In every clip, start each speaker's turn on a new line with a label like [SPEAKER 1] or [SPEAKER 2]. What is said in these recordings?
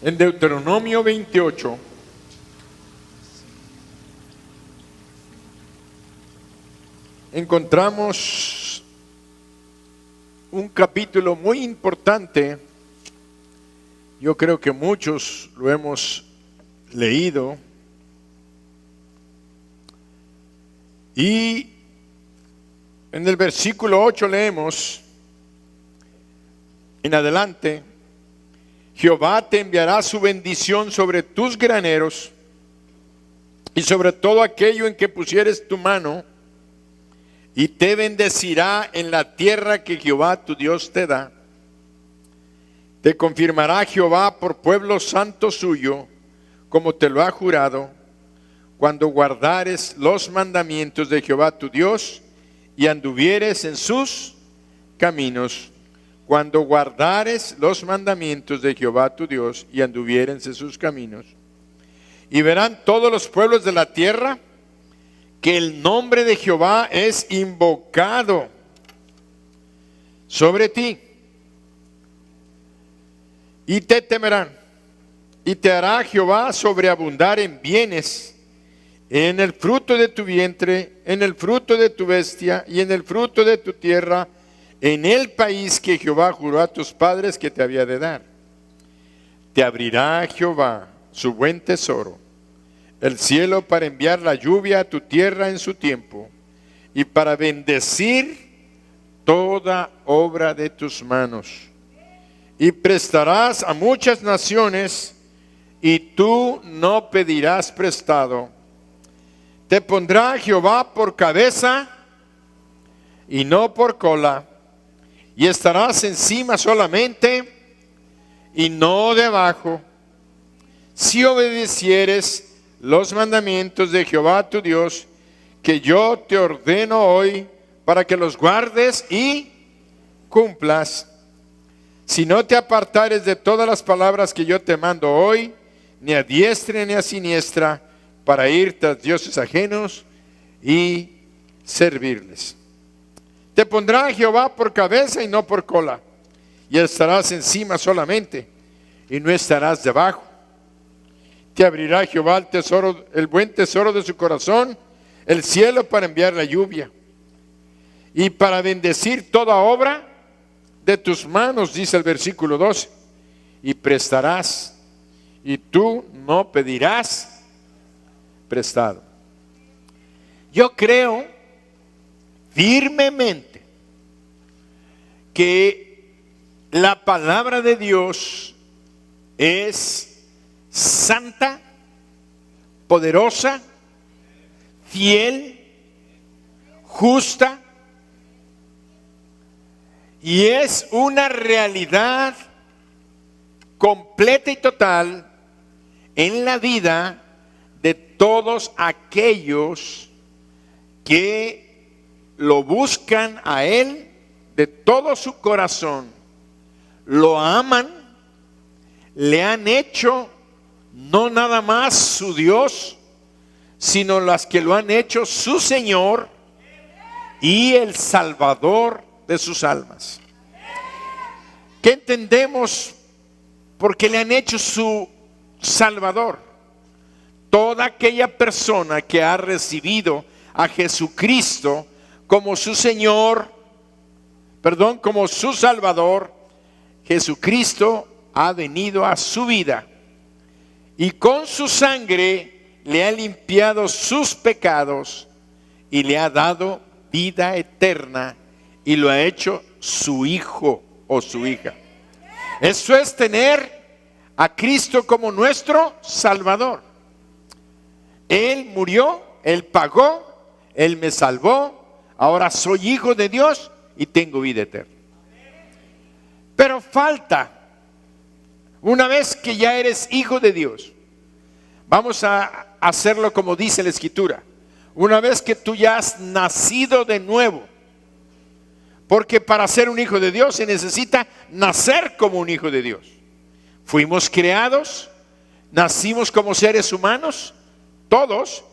[SPEAKER 1] En Deuteronomio 28, encontramos un capítulo muy importante. Yo creo que muchos lo hemos leído. Y en el versículo 8 leemos en adelante: Jehová te enviará su bendición sobre tus graneros y sobre todo aquello en que pusieres tu mano, y te bendecirá en la tierra que Jehová tu Dios te da. Te confirmará Jehová por pueblo santo suyo, como te lo ha jurado, cuando guardares los mandamientos de Jehová tu Dios y anduvieres en sus caminos. Cuando guardares los mandamientos de Jehová tu Dios y anduvieres en sus caminos. Y verán todos los pueblos de la tierra que el nombre de Jehová es invocado sobre ti. Y te temerán. Y te hará Jehová sobreabundar en bienes, en el fruto de tu vientre, en el fruto de tu bestia y en el fruto de tu tierra, en el país que Jehová juró a tus padres que te había de dar. Te abrirá Jehová su buen tesoro, el cielo, para enviar la lluvia a tu tierra en su tiempo, y para bendecir toda obra de tus manos. Y prestarás a muchas naciones, y tú no pedirás prestado. Te pondrá Jehová por cabeza y no por cola, y estarás encima solamente y no debajo, si obedecieres los mandamientos de Jehová tu Dios, que yo te ordeno hoy, para que los guardes y cumplas. Si no te apartares de todas las palabras que yo te mando hoy, ni a diestra ni a siniestra, para ir tras dioses ajenos y servirles. Te pondrá Jehová por cabeza y no por cola, y estarás encima solamente y no estarás debajo. Te abrirá Jehová el tesoro, el buen tesoro de su corazón, el cielo, para enviar la lluvia y para bendecir toda obra de tus manos, dice el versículo 12. Y prestarás, y tú no pedirás prestado. Yo creo firmemente que la palabra de Dios es santa, poderosa, fiel, justa, y es una realidad completa y total en la vida de todos aquellos que lo buscan a Él de todo su corazón, lo aman, le han hecho no nada más su Dios, sino las que lo han hecho su Señor y el Salvador de sus almas. ¿Qué entendemos porque le han hecho su Salvador? Toda aquella persona que ha recibido a Jesucristo como su Señor, como su Salvador. Jesucristo ha venido a su vida y con su sangre le ha limpiado sus pecados y le ha dado vida eterna y lo ha hecho su hijo o su hija. Eso es tener a Cristo como nuestro Salvador. Él murió, Él pagó, Él me salvó, ahora soy hijo de Dios y tengo vida eterna. Pero falta, una vez que ya eres hijo de Dios, vamos a hacerlo como dice la Escritura, una vez que tú ya has nacido de nuevo, porque para ser un hijo de Dios se necesita nacer como un hijo de Dios. Fuimos creados, nacimos como seres humanos, todos,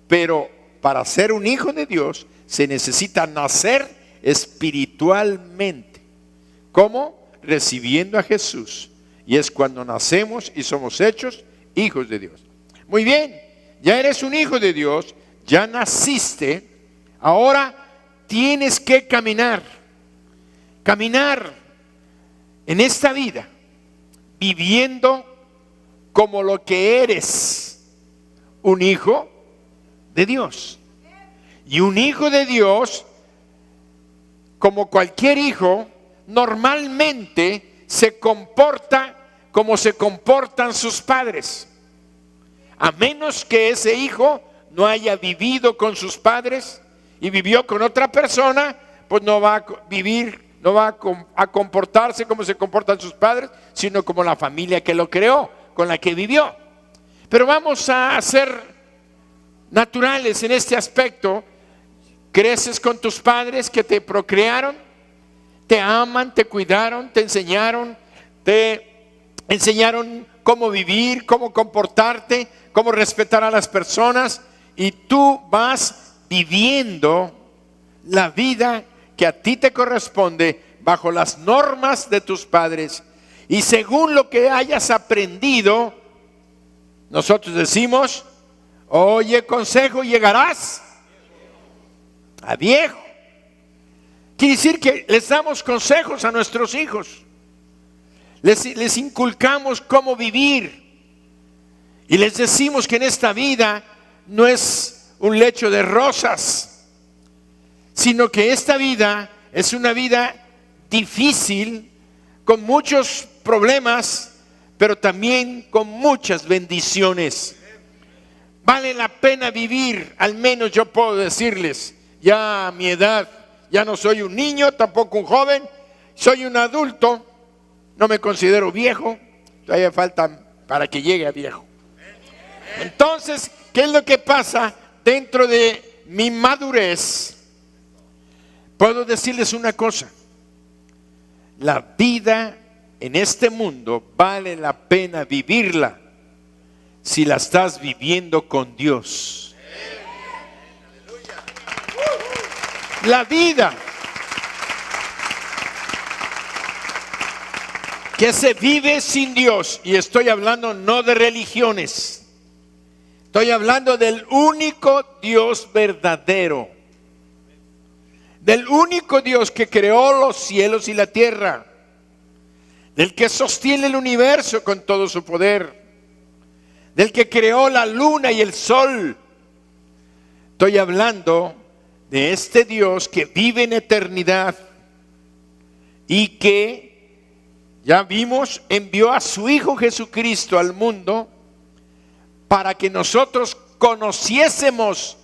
[SPEAKER 1] pero para ser un hijo de Dios se necesita nacer espiritualmente. ¿Cómo? Recibiendo a Jesús y es cuando nacemos y somos hechos hijos de Dios. Muy bien, ya eres un hijo de Dios, ya naciste, ahora tienes que caminar en esta vida, viviendo como lo que eres, un hijo de Dios. Y un hijo de Dios, como cualquier hijo, normalmente se comporta como se comportan sus padres. A menos que ese hijo no haya vivido con sus padres y vivió con otra persona, pues no va a vivir, no va a comportarse como se comportan sus padres, sino como la familia que lo creó, con la que vivió. Pero vamos a ser naturales en este aspecto. Creces con tus padres que te procrearon, te aman, te cuidaron, te enseñaron cómo vivir, cómo comportarte, cómo respetar a las personas, y tú vas viviendo la vida que a ti te corresponde bajo las normas de tus padres y según lo que hayas aprendido. Nosotros decimos: oye consejo, llegarás a viejo. Quiere decir que les damos consejos a nuestros hijos, les inculcamos cómo vivir y les decimos que en esta vida no es un lecho de rosas, sino que esta vida es una vida difícil, con muchos problemas, pero también con muchas bendiciones. Vale la pena vivir. Al menos yo puedo decirles, ya a mi edad, ya no soy un niño, tampoco un joven, soy un adulto, no me considero viejo, todavía falta para que llegue a viejo. Entonces, ¿qué es lo que pasa dentro de mi madurez? Puedo decirles una cosa: la vida en este mundo vale la pena vivirla si la estás viviendo con Dios. La vida que se vive sin Dios, y estoy hablando no de religiones, estoy hablando del único Dios verdadero, del único Dios que creó los cielos y la tierra, del que sostiene el universo con todo su poder, del que creó la luna y el sol. Estoy hablando de este Dios que vive en eternidad y que, ya vimos, envió a su Hijo Jesucristo al mundo para que nosotros conociésemos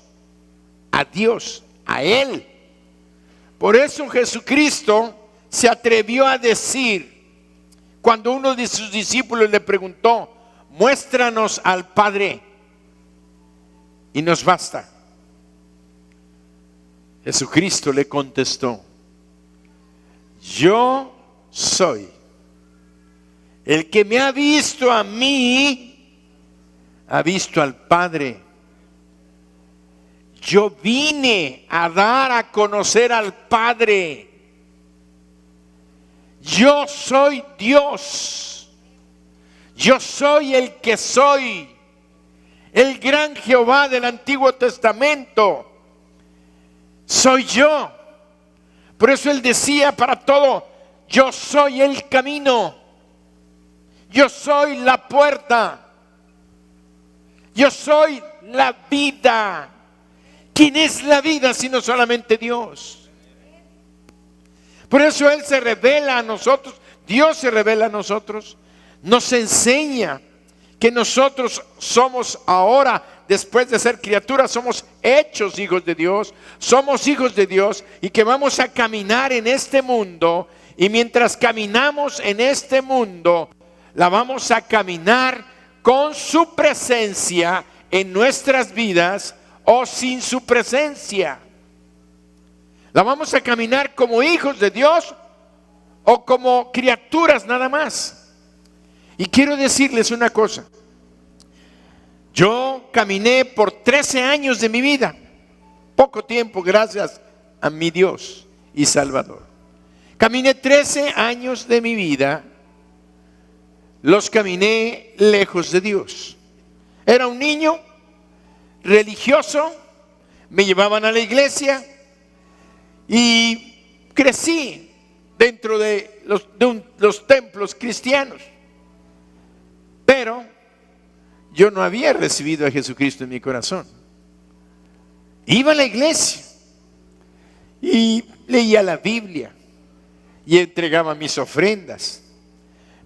[SPEAKER 1] a Dios, a Él. Por eso Jesucristo se atrevió a decir, cuando uno de sus discípulos le preguntó: muéstranos al Padre y nos basta. Jesucristo le contestó: yo soy. El que me ha visto a mí, ha visto al Padre. Yo vine a dar a conocer al Padre. Yo soy Dios. Yo soy el que soy. El gran Jehová del Antiguo Testamento. Soy yo. Por eso él decía para todo: yo soy el camino. Yo soy la puerta. Yo soy la vida. ¿Quién es la vida sino solamente Dios? Por eso Él se revela a nosotros. Dios se revela a nosotros. Nos enseña que nosotros somos ahora, después de ser criaturas, somos hechos hijos de Dios. Somos hijos de Dios y que vamos a caminar en este mundo. Y mientras caminamos en este mundo, la vamos a caminar con su presencia en nuestras vidas o sin su presencia. La vamos a caminar como hijos de Dios o como criaturas nada más. Y quiero decirles una cosa: yo caminé por 13 años de mi vida, poco tiempo, gracias a mi Dios y Salvador. Caminé 13 años de mi vida los caminé lejos de Dios. Era un niño religioso, me llevaban a la iglesia y crecí dentro de los templos cristianos. Pero yo no había recibido a Jesucristo en mi corazón. Iba a la iglesia y leía la Biblia y entregaba mis ofrendas.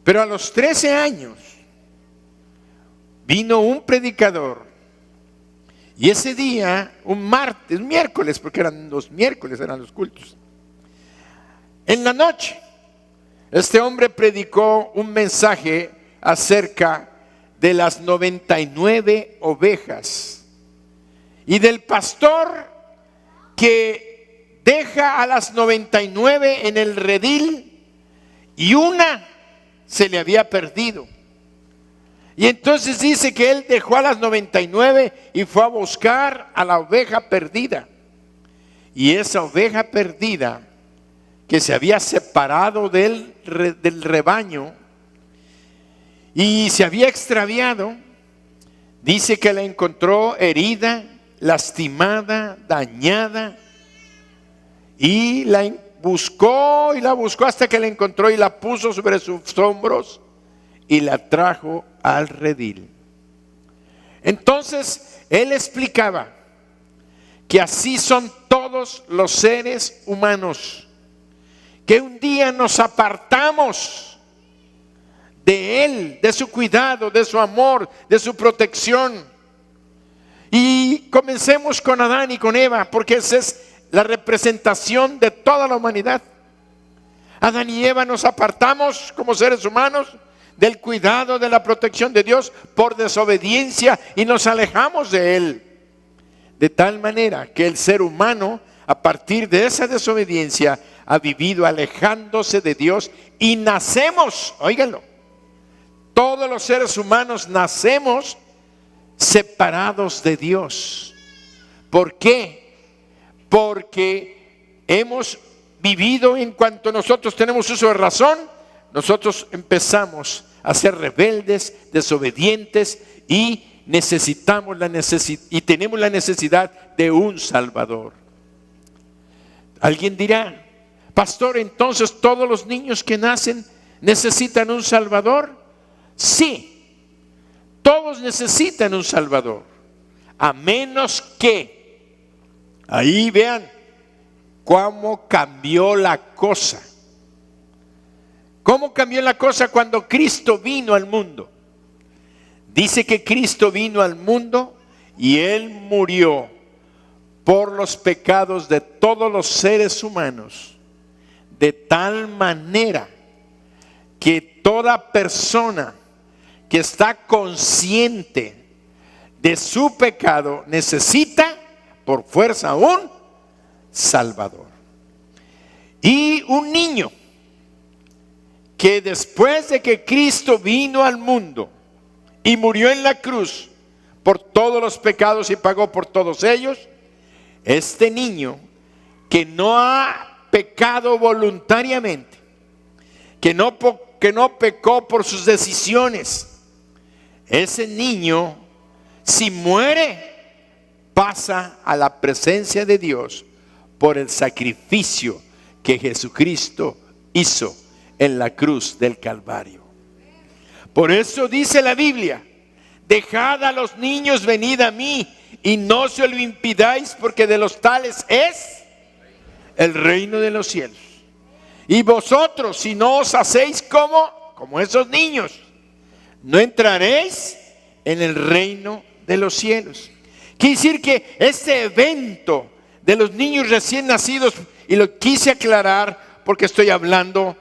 [SPEAKER 1] Pero a los 13 años vino un predicador y ese día, un miércoles, porque eran los miércoles, eran los cultos. En la noche, este hombre predicó un mensaje acerca de las 99 ovejas y del pastor que deja a las 99 en el redil y una se le había perdido. Y entonces dice que él dejó a las 99 y fue a buscar a la oveja perdida. Y esa oveja perdida que se había separado del rebaño y se había extraviado, dice que la encontró herida, lastimada, dañada, y la buscó hasta que la encontró y la puso sobre sus hombros y la trajo al redil. Entonces él explicaba que así son todos los seres humanos, que un día nos apartamos de Él, de su cuidado, de su amor, de su protección. Y comencemos con Adán y con Eva, porque esa es la representación de toda la humanidad. Adán y Eva nos apartamos como seres humanos del cuidado, de la protección de Dios por desobediencia y nos alejamos de Él. De tal manera que el ser humano, a partir de esa desobediencia, ha vivido alejándose de Dios y nacemos, óiganlo, todos los seres humanos nacemos separados de Dios. ¿Por qué? Porque hemos vivido, en cuanto nosotros tenemos uso de razón, nosotros empezamos a ser rebeldes, desobedientes y tenemos la necesidad de un Salvador. Alguien dirá: pastor, entonces todos los niños que nacen necesitan un Salvador. Sí, todos necesitan un Salvador, a menos que, ahí vean cómo cambió la cosa. ¿Cómo cambió la cosa cuando Cristo vino al mundo? Dice que Cristo vino al mundo y Él murió por los pecados de todos los seres humanos, de tal manera que toda persona que está consciente de su pecado necesita por fuerza un Salvador. Y un niño que después de que Cristo vino al mundo y murió en la cruz por todos los pecados y pagó por todos ellos, este niño que no ha pecado voluntariamente, que no pecó por sus decisiones, ese niño, si muere, pasa a la presencia de Dios por el sacrificio que Jesucristo hizo en la cruz del Calvario. Por eso dice la Biblia: dejad a los niños, venid a mí, y no se lo impidáis, porque de los tales es el reino de los cielos. Y vosotros, si no os hacéis como esos niños, no entraréis en el reino de los cielos. Quiere decir que este evento de los niños recién nacidos, y lo quise aclarar porque estoy hablando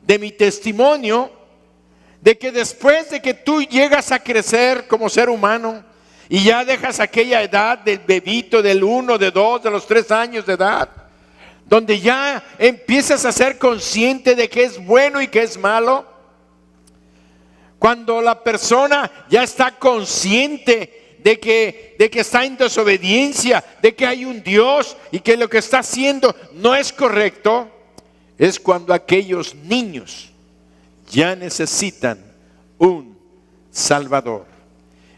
[SPEAKER 1] de mi testimonio, de que después de que tú llegas a crecer como ser humano y ya dejas aquella edad del bebito, del 1, de 2, de los 3 años de edad, donde ya empiezas a ser consciente de que es bueno y que es malo, cuando la persona ya está consciente de que está en desobediencia, de que hay un Dios y que lo que está haciendo no es correcto, es cuando aquellos niños ya necesitan un Salvador.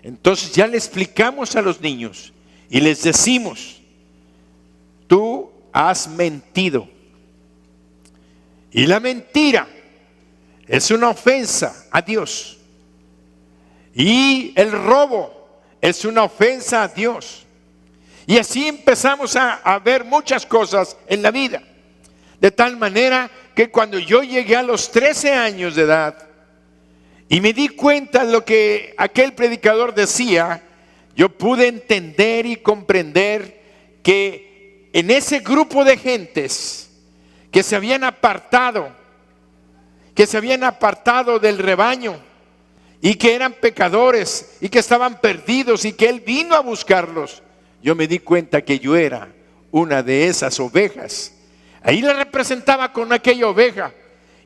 [SPEAKER 1] Entonces ya le explicamos a los niños y les decimos: tú has mentido. Y la mentira es una ofensa a Dios. Y el robo es una ofensa a Dios. Y así empezamos a ver muchas cosas en la vida. De tal manera que cuando yo llegué a los 13 años de edad y me di cuenta de lo que aquel predicador decía, yo pude entender y comprender que en ese grupo de gentes que se habían apartado del rebaño y que eran pecadores y que estaban perdidos y que Él vino a buscarlos, yo me di cuenta que yo era una de esas ovejas. Ahí la representaba con aquella oveja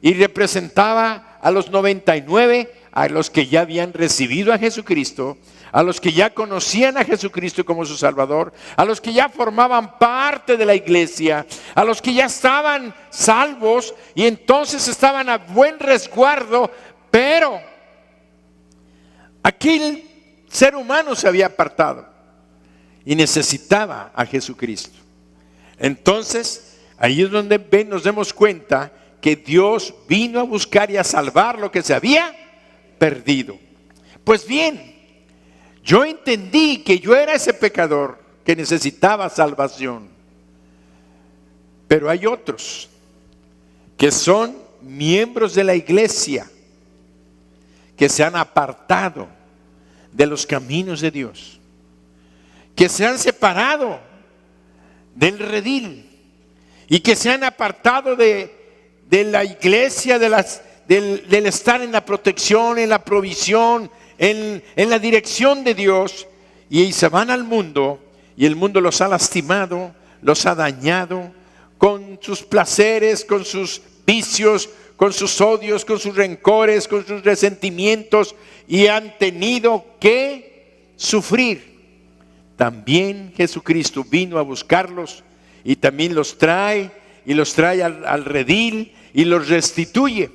[SPEAKER 1] y representaba a los 99, a los que ya habían recibido a Jesucristo, a los que ya conocían a Jesucristo como su Salvador, a los que ya formaban parte de la iglesia, a los que ya estaban salvos y entonces estaban a buen resguardo, pero aquel ser humano se había apartado y necesitaba a Jesucristo. Entonces, ahí es donde nos damos cuenta que Dios vino a buscar y a salvar lo que se había perdido. Pues bien, yo entendí que yo era ese pecador que necesitaba salvación. Pero hay otros que son miembros de la iglesia que se han apartado de los caminos de Dios, que se han separado del redil y que se han apartado de la iglesia, del estar en la protección, en la provisión, en la dirección de Dios, y se van al mundo, y el mundo los ha lastimado, los ha dañado con sus placeres, con sus vicios, con sus odios, con sus rencores, con sus resentimientos, y han tenido que sufrir. También Jesucristo vino a buscarlos y también los trae, y los trae al redil y los restituye.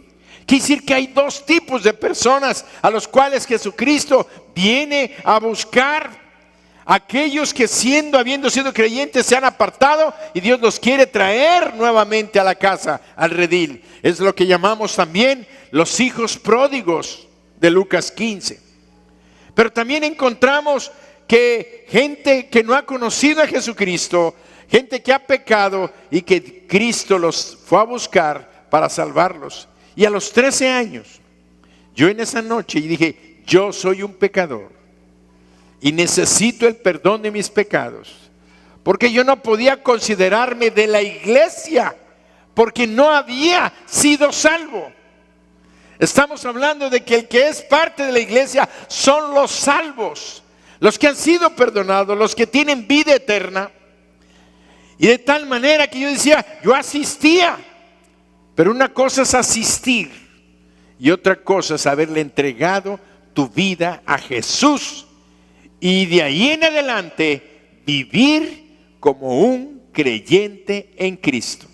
[SPEAKER 1] Quiere decir que hay dos tipos de personas a los cuales Jesucristo viene a buscar: aquellos que habiendo sido creyentes se han apartado y Dios los quiere traer nuevamente a la casa, al redil. Es lo que llamamos también los hijos pródigos de Lucas 15. Pero también encontramos que gente que no ha conocido a Jesucristo, gente que ha pecado y que Cristo los fue a buscar para salvarlos. Y a los 13 años, yo en esa noche dije: yo soy un pecador y necesito el perdón de mis pecados, porque yo no podía considerarme de la iglesia, porque no había sido salvo. Estamos hablando de que el que es parte de la iglesia son los salvos, los que han sido perdonados, los que tienen vida eterna. Y de tal manera que yo decía, yo asistía, pero una cosa es asistir y otra cosa es haberle entregado tu vida a Jesús, y de ahí en adelante vivir como un creyente en Cristo.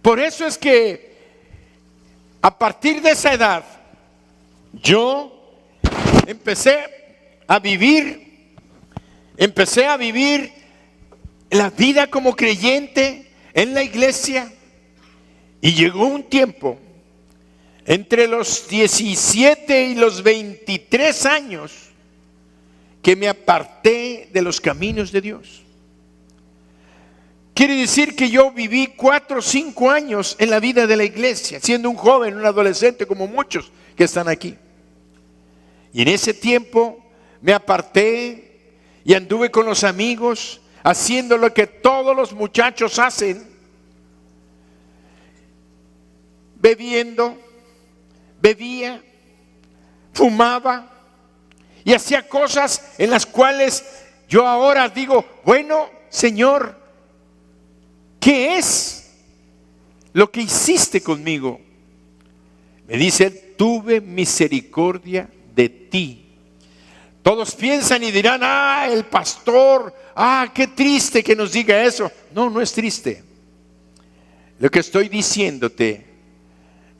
[SPEAKER 1] Por eso es que a partir de esa edad yo empecé a vivir la vida como creyente en la iglesia. Y llegó un tiempo entre los 17 y los 23 años que me aparté de los caminos de Dios. Quiere decir que yo viví 4 o 5 años en la vida de la iglesia, siendo un joven, un adolescente, como muchos que están aquí. Y en ese tiempo me aparté y anduve con los amigos, haciendo lo que todos los muchachos hacen: bebía, fumaba y hacía cosas en las cuales yo ahora digo: bueno, Señor, ¿qué es lo que hiciste conmigo? Me dice: tuve misericordia de ti. Todos piensan y dirán: el pastor, qué triste que nos diga eso. No, no es triste. Lo que estoy diciéndote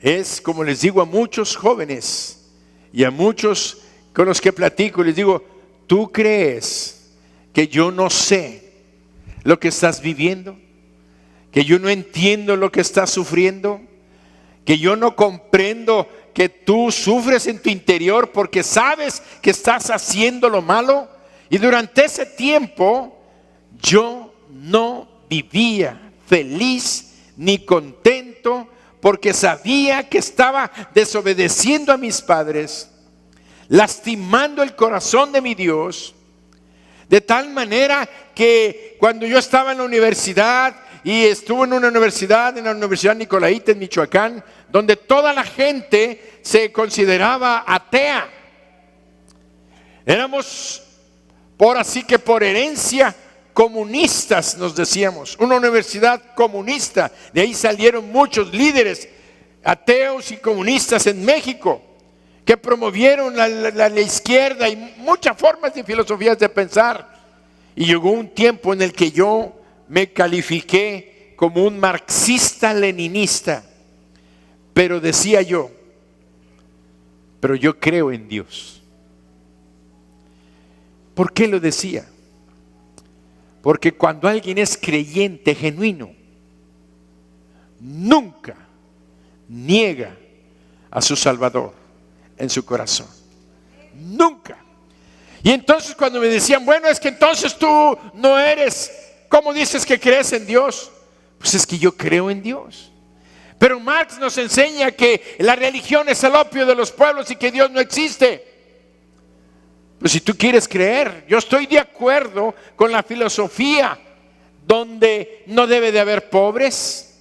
[SPEAKER 1] es, como les digo a muchos jóvenes Y a muchos con los que platico les digo, ¿tú crees que yo no sé lo que estás viviendo? ¿Que yo no entiendo lo que estás sufriendo? ¿Que yo no comprendo que tú sufres en tu interior porque sabes que estás haciendo lo malo? Y durante ese tiempo yo no vivía feliz ni contento porque sabía que estaba desobedeciendo a mis padres, lastimando el corazón de mi Dios, de tal manera que cuando yo estaba en la universidad, y estuve en la Universidad Nicolaita en Michoacán, donde toda la gente se consideraba atea. Éramos, por herencia, comunistas, nos decíamos, una universidad comunista. De ahí salieron muchos líderes ateos y comunistas en México, que promovieron la izquierda y muchas formas y filosofías de pensar. Y llegó un tiempo en el que yo me califiqué como un marxista-leninista, pero decía yo, pero yo creo en Dios. ¿Por qué lo decía? Porque cuando alguien es creyente genuino, nunca niega a su Salvador en su corazón. Nunca. Y entonces cuando me decían, bueno, es que entonces tú no eres, ¿cómo dices que crees en Dios? Pues es que yo creo en Dios. Pero Marx nos enseña que la religión es el opio de los pueblos y que Dios no existe. Pues si tú quieres creer, yo estoy de acuerdo con la filosofía donde no debe de haber pobres,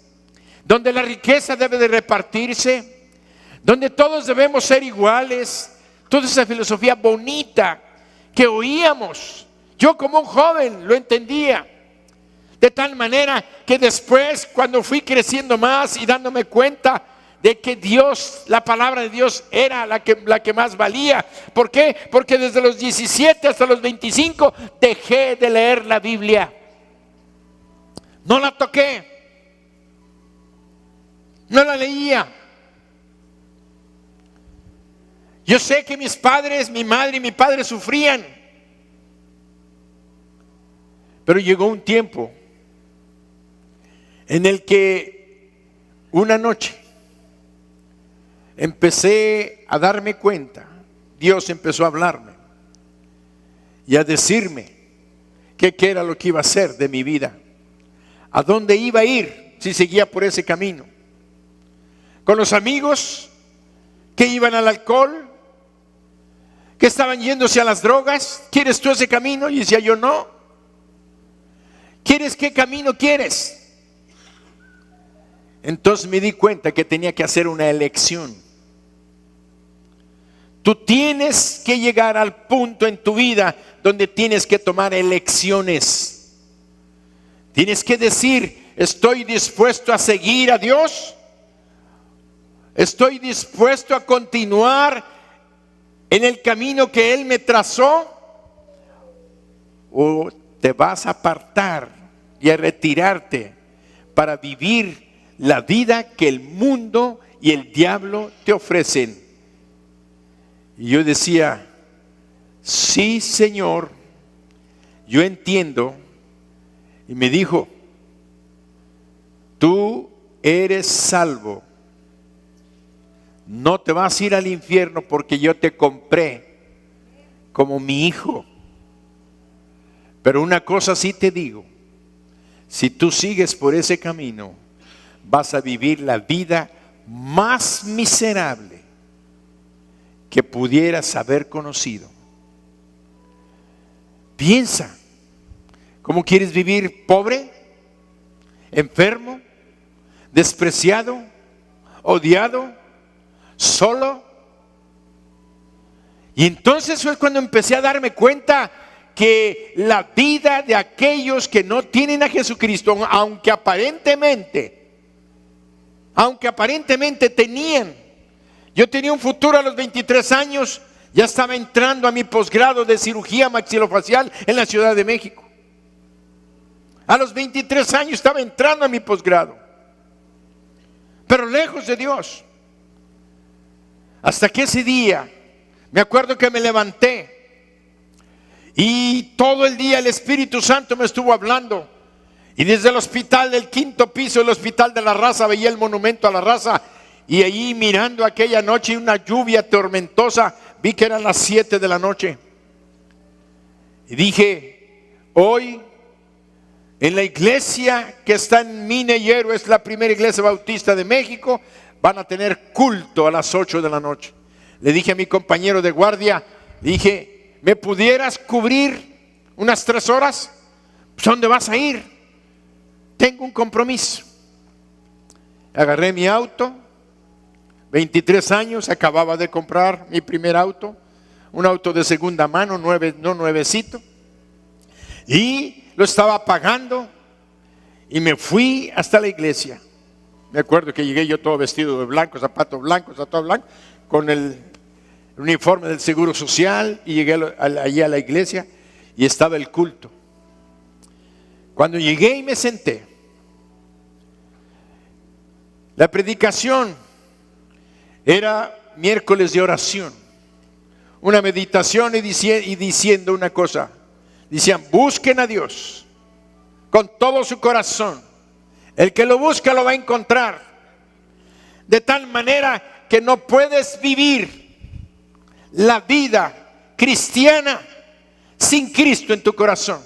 [SPEAKER 1] donde la riqueza debe de repartirse, donde todos debemos ser iguales. Toda esa filosofía bonita que oíamos, yo como un joven lo entendía, de tal manera que después, cuando fui creciendo más y dándome cuenta de que Dios, la palabra de Dios era la que más valía. ¿Por qué? Porque desde los 17 hasta los 25 dejé de leer la Biblia. No la toqué, no la leía. Yo sé que mis padres, mi madre y mi padre sufrían, pero llegó un tiempo en el que una noche empecé a darme cuenta, Dios empezó a hablarme y a decirme qué era lo que iba a hacer de mi vida, a dónde iba a ir si seguía por ese camino, con los amigos que iban al alcohol, que estaban yéndose a las drogas. ¿Quieres tú ese camino? Y decía yo, no. ¿Quieres qué camino quieres? Entonces me di cuenta que tenía que hacer una elección. Tú tienes que llegar al punto en tu vida donde tienes que tomar elecciones. Tienes que decir, ¿estoy dispuesto a seguir a Dios? ¿Estoy dispuesto a continuar en el camino que Él me trazó? ¿O te vas a apartar y a retirarte para vivir la vida que el mundo y el diablo te ofrecen? Y yo decía, sí, Señor, yo entiendo. Y me dijo, tú eres salvo. No te vas a ir al infierno porque yo te compré como mi hijo. Pero una cosa sí te digo, si tú sigues por ese camino, vas a vivir la vida más miserable que pudieras haber conocido. Piensa, ¿cómo quieres vivir? ¿Pobre? ¿Enfermo? ¿Despreciado? ¿Odiado? ¿Solo? Y entonces fue cuando empecé a darme cuenta que la vida de aquellos que no tienen a Jesucristo, aunque aparentemente tenían, yo tenía un futuro a los 23 años, ya estaba entrando a mi posgrado de cirugía maxilofacial en la Ciudad de México. A los 23 años estaba entrando a mi posgrado, pero lejos de Dios. Hasta que ese día Me acuerdo que me levanté y todo el día el Espíritu Santo me estuvo hablando. Y desde el hospital del 5º piso, el hospital de la Raza, veía el monumento a la Raza. Y allí mirando aquella noche una lluvia tormentosa, vi que eran las 7 de la noche. Y dije, hoy en la iglesia que está en Mineyero, es la primera iglesia bautista de México, van a tener culto a las 8 de la noche. Le dije a mi compañero de guardia, dije, ¿me pudieras cubrir unas 3 horas? Pues, ¿dónde vas a ir? Tengo un compromiso. Agarré mi auto, 23 años, acababa de comprar mi primer auto, un auto de segunda mano, no nuevecito, y lo estaba pagando y me fui hasta la iglesia. Me acuerdo que llegué yo todo vestido de blanco, zapatos todo blanco, con el uniforme del Seguro Social, y llegué allí a la iglesia y estaba el culto. Cuando llegué y me senté, la predicación era miércoles de oración, una meditación y diciendo una cosa. Decían, busquen a Dios con todo su corazón. El que lo busca lo va a encontrar. De tal manera que no puedes vivir la vida cristiana sin Cristo en tu corazón.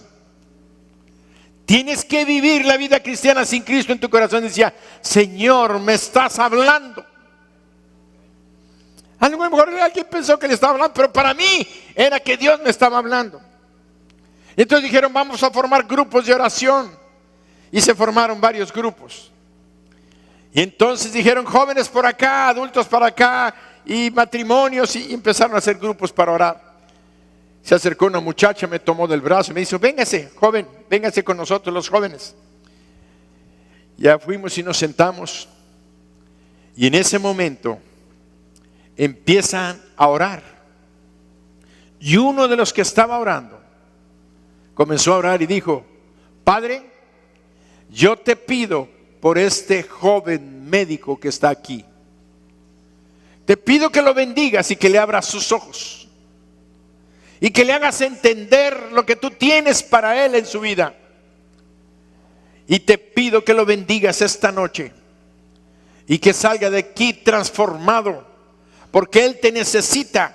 [SPEAKER 1] Tienes que vivir la vida cristiana sin Cristo en tu corazón. Decía, Señor, me estás hablando. A lo mejor alguien pensó que le estaba hablando, pero para mí era que Dios me estaba hablando. Y entonces dijeron, vamos a formar grupos de oración. Y se formaron varios grupos. Y entonces dijeron, jóvenes por acá, adultos para acá, y matrimonios, y empezaron a hacer grupos para orar. Se acercó una muchacha, me tomó del brazo y me dijo, véngase, joven, véngase con nosotros los jóvenes. Ya fuimos y nos sentamos. Y en ese momento empiezan a orar. Y uno de los que estaba orando comenzó a orar y dijo, Padre, yo te pido por este joven médico que está aquí. Te pido que lo bendigas y que le abras sus ojos. Y que le hagas entender lo que tú tienes para él en su vida. Y te pido que lo bendigas esta noche. Y que salga de aquí transformado. Porque él te necesita.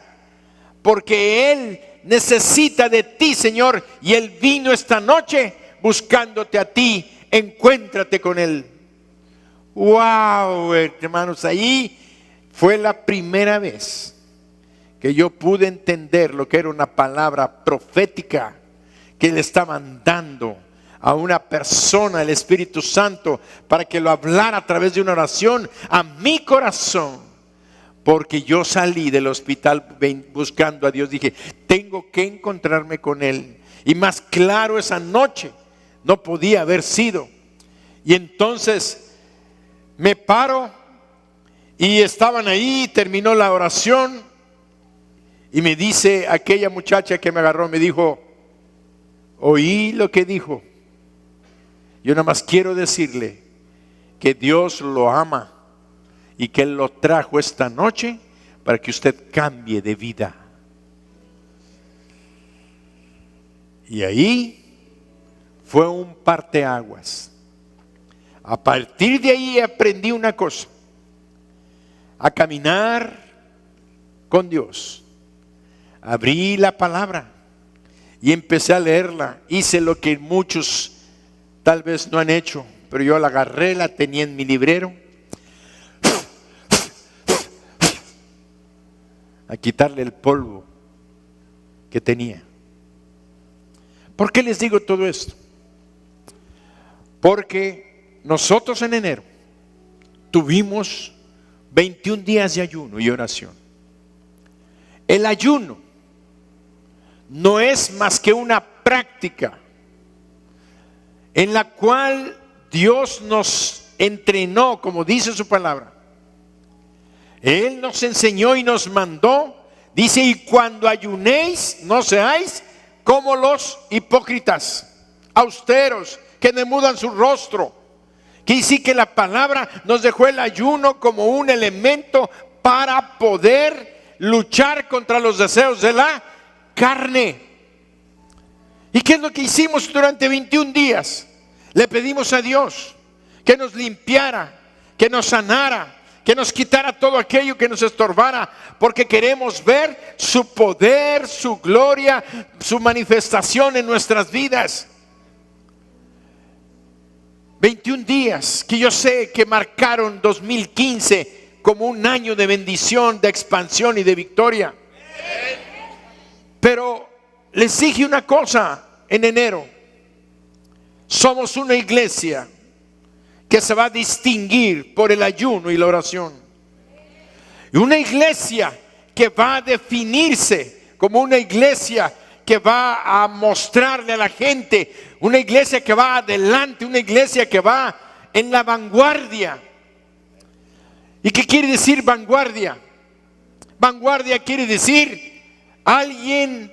[SPEAKER 1] Porque él necesita de ti, Señor. Y él vino esta noche buscándote a ti. Encuéntrate con él. Wow, hermanos, ahí fue la primera vez que yo pude entender lo que era una palabra profética que le estaban dando a una persona, el Espíritu Santo, para que lo hablara a través de una oración a mi corazón. Porque yo salí del hospital buscando a Dios, dije, tengo que encontrarme con él. Y más claro, esa noche no podía haber sido. Y entonces me paro y estaban ahí, terminó la oración. Y me dice aquella muchacha que me agarró, me dijo, oí lo que dijo. Yo nada más quiero decirle que Dios lo ama y que Él lo trajo esta noche para que usted cambie de vida. Y ahí fue un parteaguas. A partir de ahí aprendí una cosa: a caminar con Dios. Abrí la palabra y empecé a leerla. Hice lo que muchos tal vez no han hecho, pero yo la agarré, la tenía en mi librero, a quitarle el polvo que tenía. ¿Por qué les digo todo esto? Porque nosotros en enero tuvimos 21 días de ayuno y oración. El ayuno no es más que una práctica en la cual Dios nos entrenó, como dice su palabra. Él nos enseñó y nos mandó. Dice, y cuando ayunéis, no seáis como los hipócritas, austeros, que demudan su rostro. Que sí, que la palabra nos dejó el ayuno como un elemento para poder luchar contra los deseos de la carne. ¿Y qué es lo que hicimos durante 21 días? Le pedimos a Dios que nos limpiara, que nos sanara, que nos quitara todo aquello que nos estorbara, porque queremos ver su poder, su gloria, su manifestación en nuestras vidas. 21 días que yo sé que marcaron 2015 como un año de bendición, de expansión y de victoria. Pero les dije una cosa en enero: somos una iglesia que se va a distinguir por el ayuno y la oración, y una iglesia que va a definirse como una iglesia que va a mostrarle a la gente, una iglesia que va adelante, una iglesia que va en la vanguardia. ¿Y qué quiere decir vanguardia? Vanguardia quiere decir alguien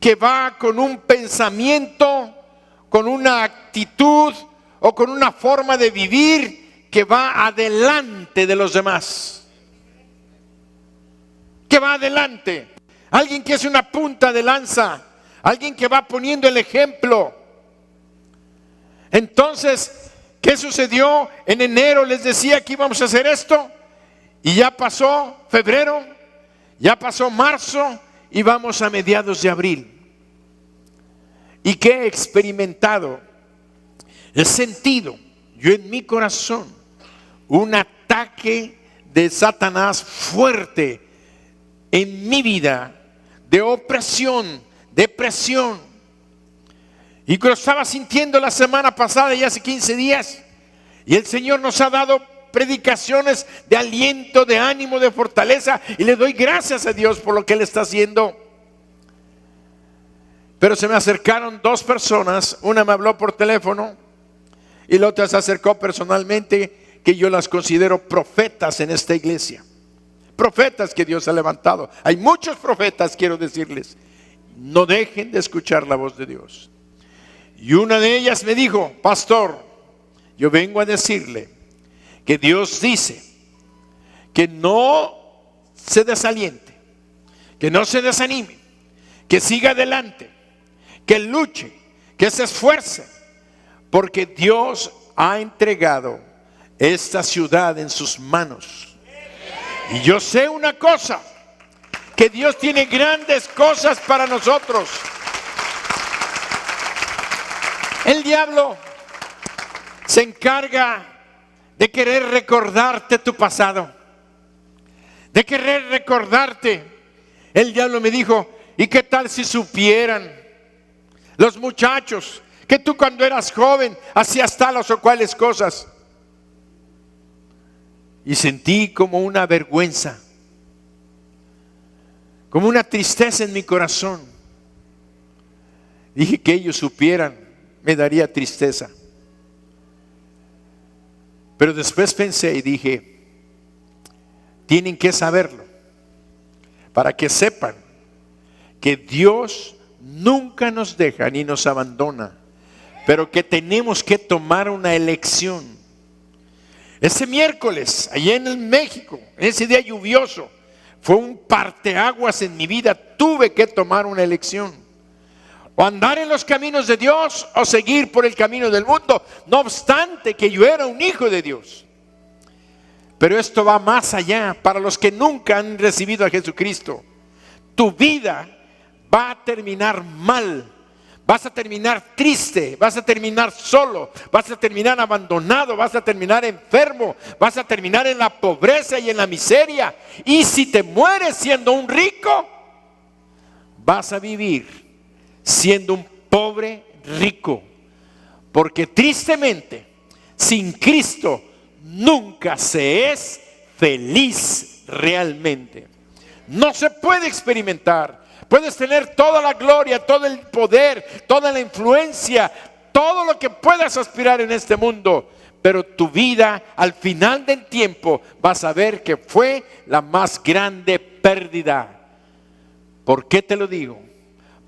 [SPEAKER 1] que va con un pensamiento, con una actitud o con una forma de vivir que va adelante de los demás. Que va adelante. Alguien que es una punta de lanza. Alguien que va poniendo el ejemplo. Entonces, ¿qué sucedió? En enero les decía que íbamos a hacer esto, y ya pasó febrero, ya pasó marzo, y vamos a mediados de abril. ¿Y qué he experimentado? He sentido yo en mi corazón un ataque de Satanás fuerte en mi vida, de opresión, depresión. Y que lo estaba sintiendo la semana pasada y hace 15 días. Y el Señor nos ha dado predicaciones de aliento, de ánimo, de fortaleza. Y le doy gracias a Dios por lo que Él está haciendo. Pero se me acercaron dos personas. Una me habló por teléfono y la otra se acercó personalmente, que yo las considero profetas en esta iglesia. Profetas que Dios ha levantado. Hay muchos profetas, quiero decirles. No dejen de escuchar la voz de Dios. Y una de ellas me dijo: pastor, yo vengo a decirle que Dios dice que no se desaliente, que no se desanime, que siga adelante, que luche, que se esfuerce, porque Dios ha entregado esta ciudad en sus manos. Y yo sé una cosa, que Dios tiene grandes cosas para nosotros. El diablo se encarga de querer recordarte tu pasado, de querer recordarte. El diablo me dijo: ¿y qué tal si supieran los muchachos que tú cuando eras joven hacías tales o cuales cosas? Y sentí como una vergüenza, como una tristeza en mi corazón. Dije: que ellos supieran, me daría tristeza. Pero después pensé y dije: tienen que saberlo, para que sepan que Dios nunca nos deja ni nos abandona, pero que tenemos que tomar una elección. Ese miércoles, allá en México, ese día lluvioso, fue un parteaguas en mi vida. Tuve que tomar una elección: o andar en los caminos de Dios o seguir por el camino del mundo. No obstante que yo era un hijo de Dios. Pero esto va más allá. Para los que nunca han recibido a Jesucristo, tu vida va a terminar mal. Vas a terminar triste, vas a terminar solo, vas a terminar abandonado, vas a terminar enfermo, vas a terminar en la pobreza y en la miseria. Y si te mueres siendo un rico, vas a vivir siendo un pobre rico, porque tristemente sin Cristo nunca se es feliz realmente. No se puede experimentar. Puedes tener toda la gloria, todo el poder, toda la influencia, todo lo que puedas aspirar en este mundo, pero tu vida al final del tiempo vas a ver que fue la más grande pérdida. ¿Por qué te lo digo?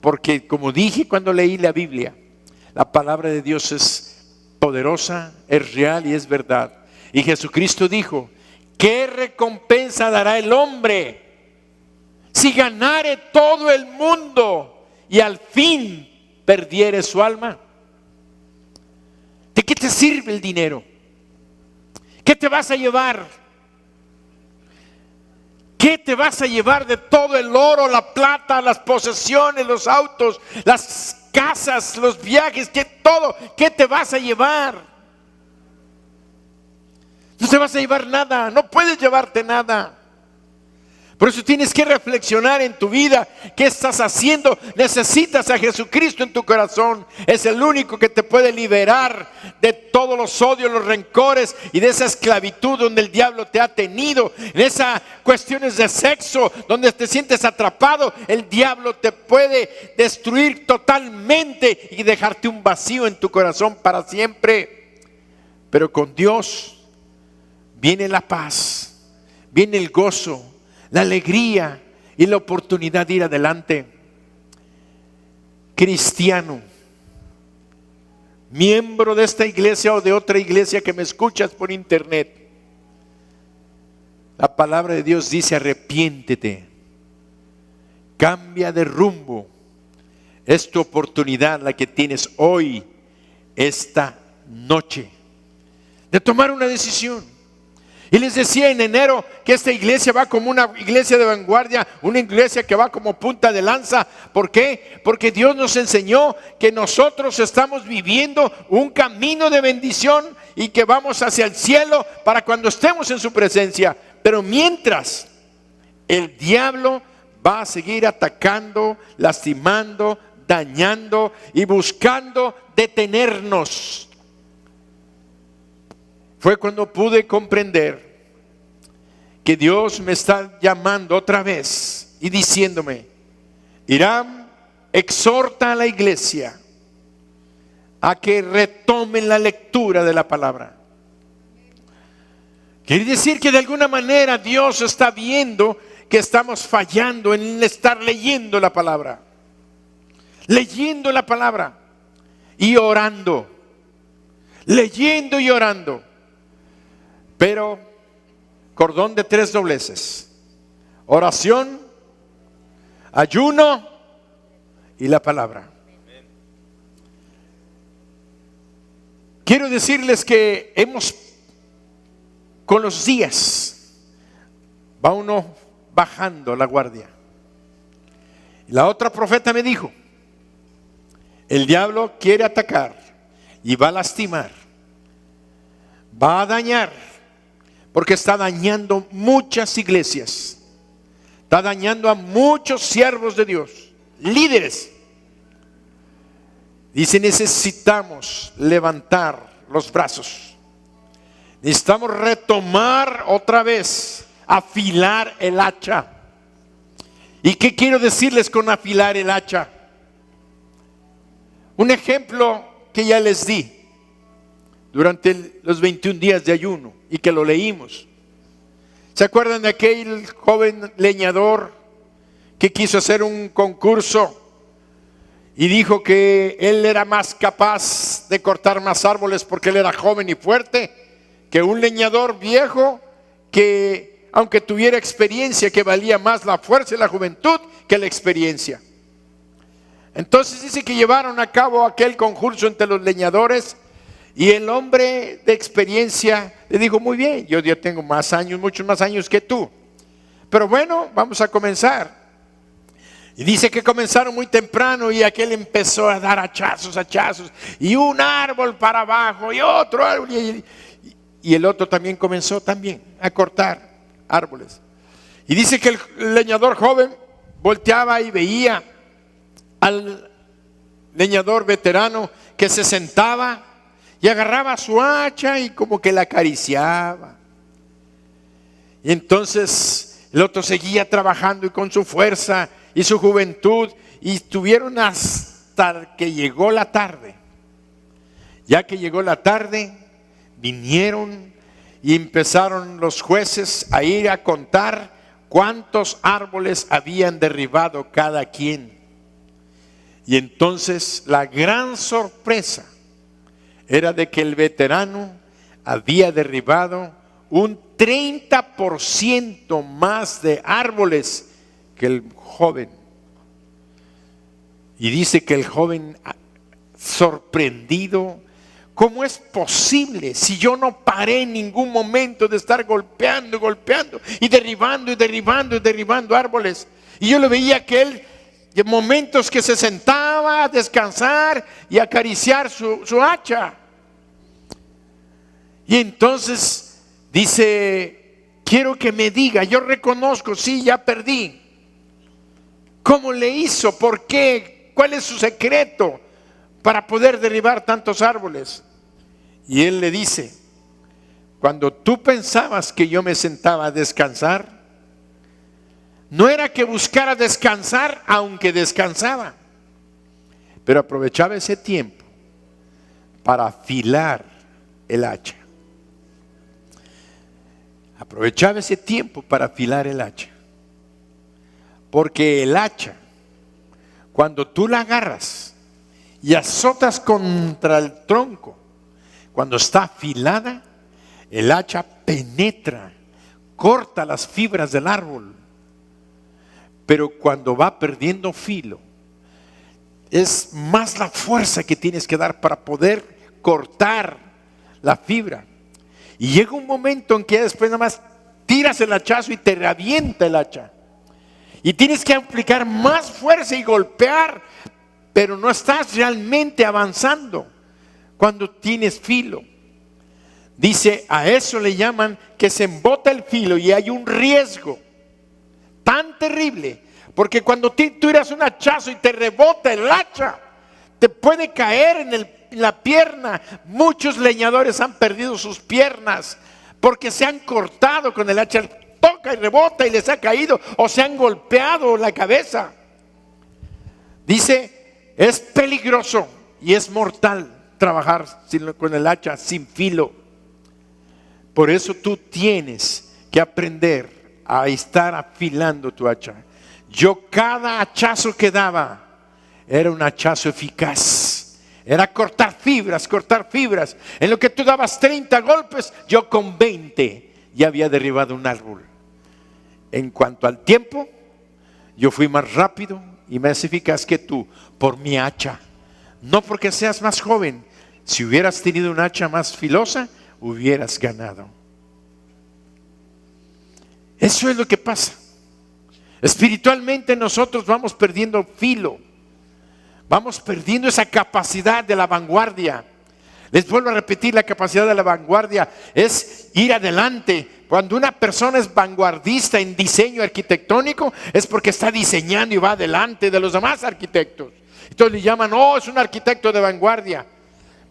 [SPEAKER 1] Porque, como dije cuando leí la Biblia, la palabra de Dios es poderosa, es real y es verdad. Y Jesucristo dijo: ¿qué recompensa dará el hombre si ganare todo el mundo y al fin perdiere su alma? ¿De qué te sirve el dinero? ¿Qué te vas a llevar? ¿Qué te vas a llevar de todo el oro, la plata, las posesiones, los autos, las casas, los viajes, todo? ¿Qué te vas a llevar? No te vas a llevar nada, no puedes llevarte nada. Por eso tienes que reflexionar en tu vida. ¿Qué estás haciendo? Necesitas a Jesucristo en tu corazón. Es el único que te puede liberar de todos los odios, los rencores y de esa esclavitud donde el diablo te ha tenido. En esas cuestiones de sexo donde te sientes atrapado, el diablo te puede destruir totalmente y dejarte un vacío en tu corazón para siempre. Pero con Dios viene la paz, viene el gozo, la alegría y la oportunidad de ir adelante. Cristiano, miembro de esta iglesia o de otra iglesia que me escuchas por internet, la palabra de Dios dice: arrepiéntete, cambia de rumbo. Es tu oportunidad la que tienes hoy, esta noche, de tomar una decisión. Y les decía en enero que esta iglesia va como una iglesia de vanguardia, una iglesia que va como punta de lanza. ¿Por qué? Porque Dios nos enseñó que nosotros estamos viviendo un camino de bendición y que vamos hacia el cielo para cuando estemos en su presencia. Pero mientras, el diablo va a seguir atacando, lastimando, dañando y buscando detenernos. Fue cuando pude comprender que Dios me está llamando otra vez y diciéndome: Hiram, exhorta a la iglesia a que retomen la lectura de la palabra. Quiere decir que de alguna manera Dios está viendo que estamos fallando en estar leyendo la palabra y orando, leyendo y orando. Pero cordón de 3 dobleces: oración, ayuno y la palabra. Quiero decirles que con los días va uno bajando la guardia. La otra profeta me dijo: el diablo quiere atacar y va a lastimar, va a dañar, porque está dañando muchas iglesias, está dañando a muchos siervos de Dios, líderes. Dice: necesitamos levantar los brazos, necesitamos retomar otra vez, afilar el hacha. ¿Y qué quiero decirles con afilar el hacha? Un ejemplo que ya les di durante los 21 días de ayuno y que lo leímos. ¿Se acuerdan de aquel joven leñador que quiso hacer un concurso y dijo que él era más capaz de cortar más árboles porque él era joven y fuerte que un leñador viejo que, aunque tuviera experiencia, que valía más la fuerza y la juventud que la experiencia? Entonces dice que llevaron a cabo aquel concurso entre los leñadores y el hombre de experiencia le dijo: muy bien, yo ya tengo más años, muchos más años que tú, pero bueno, vamos a comenzar. Y dice que comenzaron muy temprano y aquel empezó a dar hachazos, y un árbol para abajo y otro árbol, y el otro también comenzó a cortar árboles. Y dice que el leñador joven volteaba y veía al leñador veterano que se sentaba y agarraba su hacha y como que la acariciaba. Y entonces el otro seguía trabajando y con su fuerza y su juventud, y estuvieron hasta que llegó la tarde. Ya que llegó la tarde, vinieron y empezaron los jueces a ir a contar cuántos árboles habían derribado cada quien. Y entonces la gran sorpresa era de que el veterano había derribado un 30% más de árboles que el joven. Y dice que el joven, sorprendido, ¿cómo es posible si yo no paré en ningún momento de estar golpeando y derribando árboles? Y yo lo veía que él, en momentos que se sentaba a descansar y acariciar su hacha. Y entonces dice, quiero que me diga, yo reconozco, sí, ya perdí. ¿Cómo le hizo? ¿Por qué? ¿Cuál es su secreto para poder derribar tantos árboles? Y él le dice, cuando tú pensabas que yo me sentaba a descansar, no era que buscara descansar aunque descansaba, pero aprovechaba ese tiempo para afilar el hacha. Aprovechaba ese tiempo para afilar el hacha. Porque el hacha, cuando tú la agarras y azotas contra el tronco, cuando está afilada, el hacha penetra, corta las fibras del árbol. Pero cuando va perdiendo filo, es más la fuerza que tienes que dar para poder cortar la fibra. Y llega un momento en que después nada más tiras el hachazo y te revienta el hacha. Y tienes que aplicar más fuerza y golpear, pero no estás realmente avanzando cuando tienes filo. Dice, a eso le llaman que se embota el filo y hay un riesgo tan terrible, porque cuando tú tiras un hachazo y te rebota el hacha, te puede caer en la pierna. Muchos leñadores han perdido sus piernas porque se han cortado con el hacha. Toca y rebota y les ha caído, o se han golpeado la cabeza. Dice, es peligroso y es mortal trabajar con el hacha sin filo. Por eso tú tienes que aprender a estar afilando tu hacha. Yo cada hachazo que daba era un hachazo eficaz. Era cortar fibras. En lo que tú dabas 30 golpes, yo con 20 ya había derribado un árbol. En cuanto al tiempo, yo fui más rápido y más eficaz que tú por mi hacha. No porque seas más joven. Si hubieras tenido un hacha más filosa, hubieras ganado. Eso es lo que pasa. Espiritualmente nosotros vamos perdiendo filo. Vamos perdiendo esa capacidad de la vanguardia. Les vuelvo a repetir, la capacidad de la vanguardia es ir adelante. Cuando una persona es vanguardista en diseño arquitectónico, es porque está diseñando y va adelante de los demás arquitectos. Entonces le llaman, es un arquitecto de vanguardia.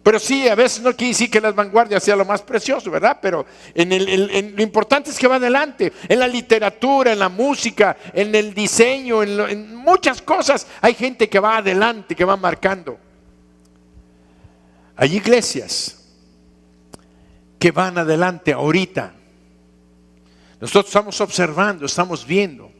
[SPEAKER 1] Pero sí, a veces no quiere decir que las vanguardias sea lo más precioso, ¿verdad? Pero lo importante es que va adelante. En la literatura, en la música, en el diseño, en muchas cosas hay gente que va adelante, que va marcando. Hay iglesias que van adelante ahorita. Nosotros estamos observando, estamos viendo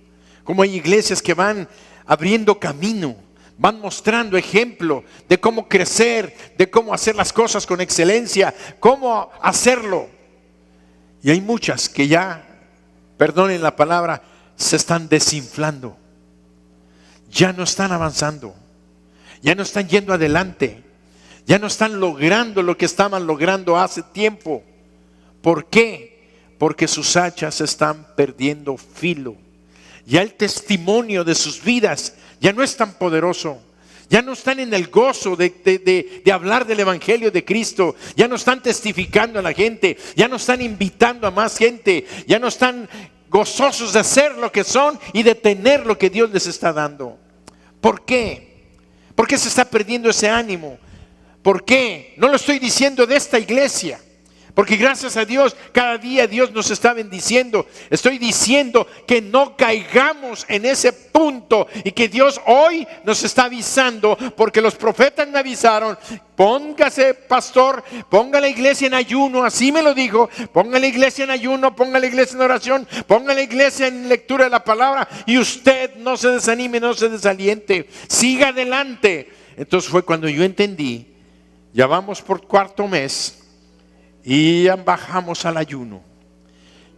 [SPEAKER 1] cómo hay iglesias que van abriendo camino, van mostrando ejemplo de cómo crecer, de cómo hacer las cosas con excelencia, cómo hacerlo. Y hay muchas que ya, perdonen la palabra, se están desinflando. Ya no están avanzando, ya no están yendo adelante. Ya no están logrando lo que estaban logrando hace tiempo. ¿Por qué? Porque sus hachas están perdiendo filo. Ya el testimonio de sus vidas ya no es tan poderoso. Ya no están en el gozo de hablar del evangelio de Cristo. Ya no están testificando a la gente. Ya no están invitando a más gente. Ya no están gozosos de ser lo que son y de tener lo que Dios les está dando. ¿Por qué? ¿Por qué se está perdiendo ese ánimo? ¿Por qué? No lo estoy diciendo de esta iglesia, porque gracias a Dios cada día Dios nos está bendiciendo. Estoy diciendo que no caigamos en ese punto y que Dios hoy nos está avisando, porque los profetas me avisaron: póngase, pastor, ponga la iglesia en ayuno. Así me lo dijo: ponga la iglesia en ayuno, ponga la iglesia en oración, ponga la iglesia en lectura de la palabra, y usted no se desanime, no se desaliente, siga adelante. Entonces fue cuando yo entendí. Ya vamos por 4º mes y ya bajamos al ayuno.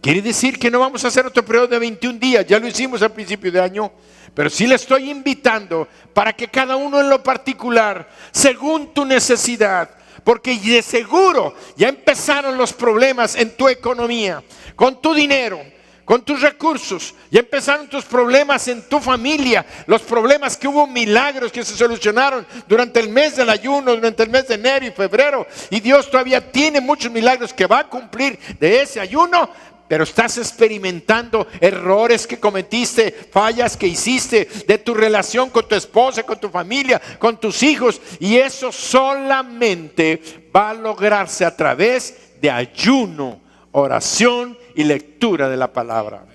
[SPEAKER 1] Quiere decir que no vamos a hacer otro periodo de 21 días, ya lo hicimos al principio de año, pero sí le estoy invitando para que cada uno en lo particular, según tu necesidad, porque de seguro ya empezaron los problemas en tu economía, con tu dinero, con tus recursos, ya empezaron tus problemas en tu familia, los problemas que hubo milagros que se solucionaron durante el mes del ayuno, durante el mes de enero y febrero, y Dios todavía tiene muchos milagros que va a cumplir de ese ayuno. Pero estás experimentando errores que cometiste, fallas que hiciste de tu relación con tu esposa, con tu familia, con tus hijos. Y eso solamente va a lograrse a través de ayuno, oración y lectura de la palabra.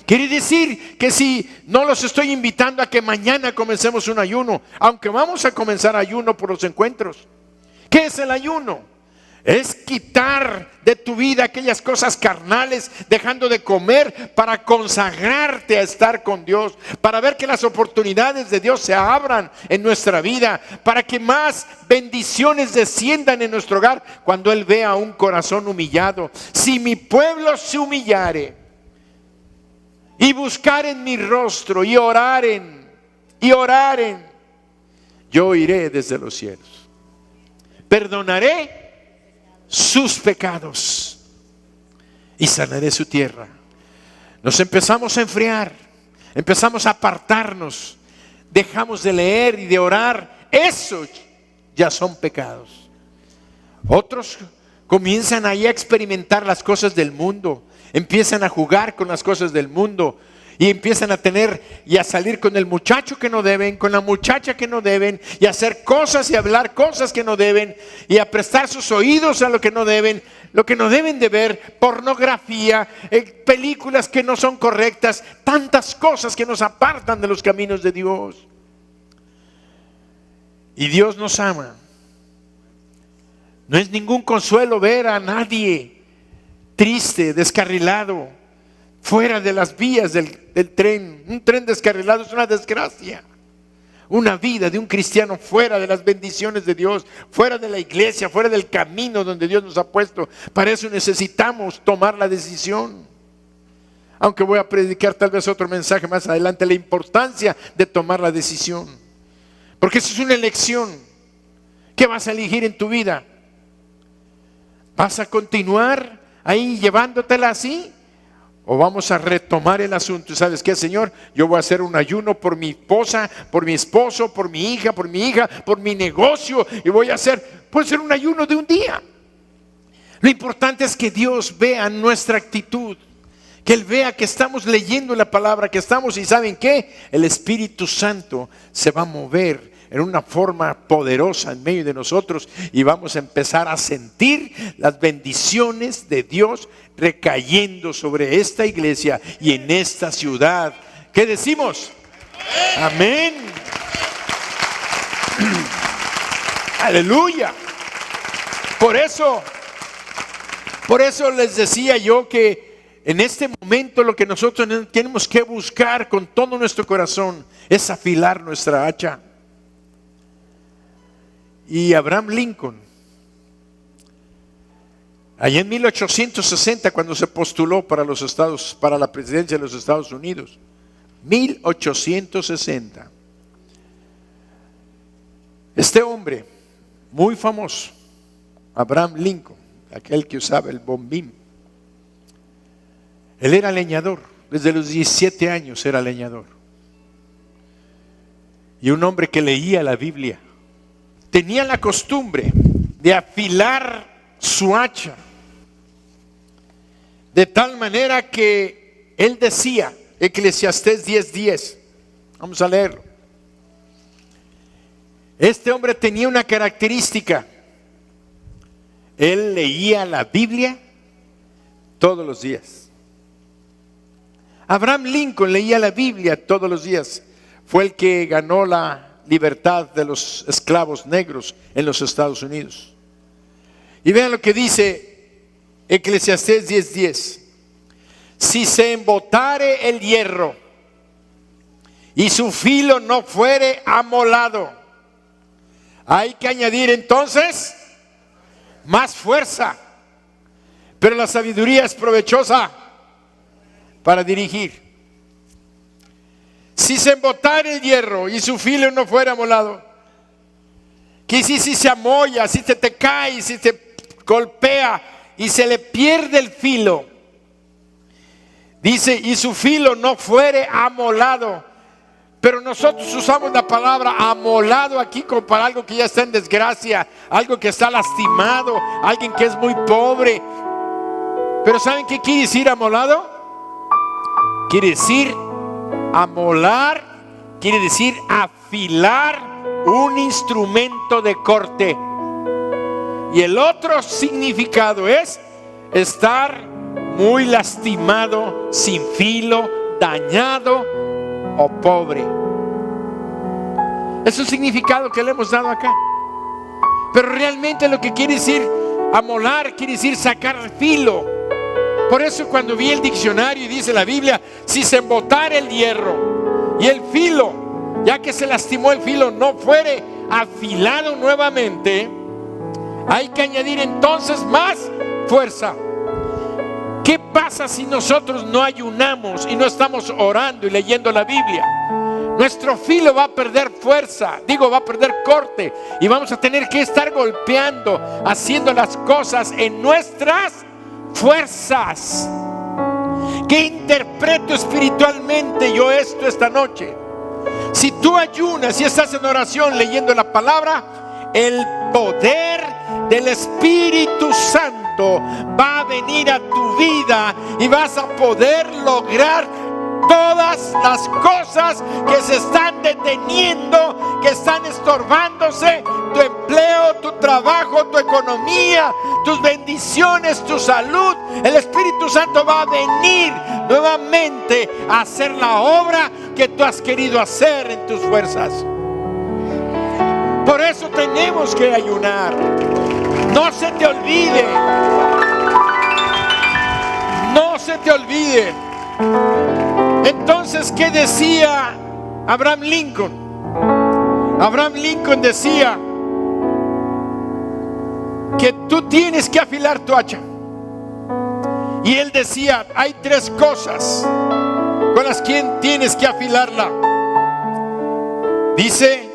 [SPEAKER 1] Quiere decir que si no los estoy invitando a que mañana comencemos un ayuno, aunque vamos a comenzar ayuno por los encuentros. ¿Qué es el ayuno? Es quitar de tu vida aquellas cosas carnales, dejando de comer para consagrarte a estar con Dios, para ver que las oportunidades de Dios se abran en nuestra vida, para que más bendiciones desciendan en nuestro hogar cuando Él vea un corazón humillado. Si mi pueblo se humillare y buscaren mi rostro y oraren, yo oiré desde los cielos, perdonaré sus pecados y sanaré su tierra. Nos empezamos a enfriar, empezamos a apartarnos, dejamos de leer y de orar. Eso ya son pecados. Otros comienzan ahí a experimentar las cosas del mundo, empiezan a jugar con las cosas del mundo y empiezan a tener y a salir con el muchacho que no deben, con la muchacha que no deben, y a hacer cosas y hablar cosas que no deben, y a prestar sus oídos a lo que no deben de ver, pornografía, películas que no son correctas, tantas cosas que nos apartan de los caminos de Dios. Y Dios nos ama. No es ningún consuelo ver a nadie triste, descarrilado, fuera de las vías del tren. Un tren descarrilado es una desgracia. Una vida de un cristiano fuera de las bendiciones de Dios, fuera de la iglesia, fuera del camino donde Dios nos ha puesto. Para eso necesitamos tomar la decisión. Aunque voy a predicar tal vez otro mensaje más adelante, la importancia de tomar la decisión. Porque eso es una elección. ¿Qué vas a elegir en tu vida? ¿Vas a continuar ahí llevándotela así? ¿O vamos a retomar el asunto? ¿Sabes qué, Señor? Yo voy a hacer un ayuno por mi esposa, por mi esposo, por mi hija, por mi negocio. Y puede ser un ayuno de un día. Lo importante es que Dios vea nuestra actitud. Que Él vea que estamos leyendo la palabra, que estamos, y ¿saben qué? El Espíritu Santo se va a mover en una forma poderosa en medio de nosotros y vamos a empezar a sentir las bendiciones de Dios recayendo sobre esta iglesia y en esta ciudad. ¿Qué decimos? Amén. Aleluya. Por eso les decía yo que en este momento lo que nosotros tenemos que buscar con todo nuestro corazón es afilar nuestra hacha. Y Abraham Lincoln, allá en 1860, cuando se postuló para la presidencia de los Estados Unidos, 1860, este hombre muy famoso, Abraham Lincoln, aquel que usaba el bombín, él era leñador, desde los 17 años era leñador, y un hombre que leía la Biblia. Tenía la costumbre de afilar su hacha de tal manera que él decía, Eclesiastés 10:10, vamos a leerlo. Este hombre tenía una característica: él leía la Biblia todos los días. Abraham Lincoln leía la Biblia todos los días. Fue el que ganó la libertad de los esclavos negros en los Estados Unidos. Y vean lo que dice Eclesiastés 10:10. Si se embotare el hierro y su filo no fuere amolado, hay que añadir entonces más fuerza. Pero la sabiduría es provechosa para dirigir. Si se embotara el hierro y su filo no fuera amolado, que si se amolla, si se te cae, si se golpea y se le pierde el filo, dice, y su filo no fuere amolado. Pero nosotros usamos la palabra amolado aquí como para algo que ya está en desgracia, algo que está lastimado, alguien que es muy pobre. Pero ¿saben qué quiere decir amolado? Quiere decir amolar, quiere decir afilar un instrumento de corte. Y el otro significado es estar muy lastimado, sin filo, dañado o pobre. Es un significado que le hemos dado acá. Pero realmente lo que quiere decir amolar quiere decir sacar filo. Por eso cuando vi el diccionario y dice la Biblia, si se embotara el hierro y el filo, ya que se lastimó el filo, no fuere afilado nuevamente, hay que añadir entonces más fuerza. ¿Qué pasa si nosotros no ayunamos y no estamos orando y leyendo la Biblia? Nuestro filo va a perder fuerza, va a perder corte, y vamos a tener que estar golpeando, haciendo las cosas en nuestras fuerzas. ¿Qué interpreto espiritualmente yo esto esta noche? Si tú ayunas y estás en oración leyendo la palabra, el poder del Espíritu Santo va a venir a tu vida y vas a poder lograr todas las cosas que se están deteniendo, que están estorbándose: tu empleo, tu trabajo, tu economía, tus bendiciones, tu salud. El Espíritu Santo va a venir nuevamente a hacer la obra que tú has querido hacer en tus fuerzas. Por eso tenemos que ayunar. No se te olvide. No se te olvide. Entonces, ¿qué decía Abraham Lincoln? Abraham Lincoln decía que tú tienes que afilar tu hacha. Y él decía, hay tres cosas con las que tienes que afilarla. Dice,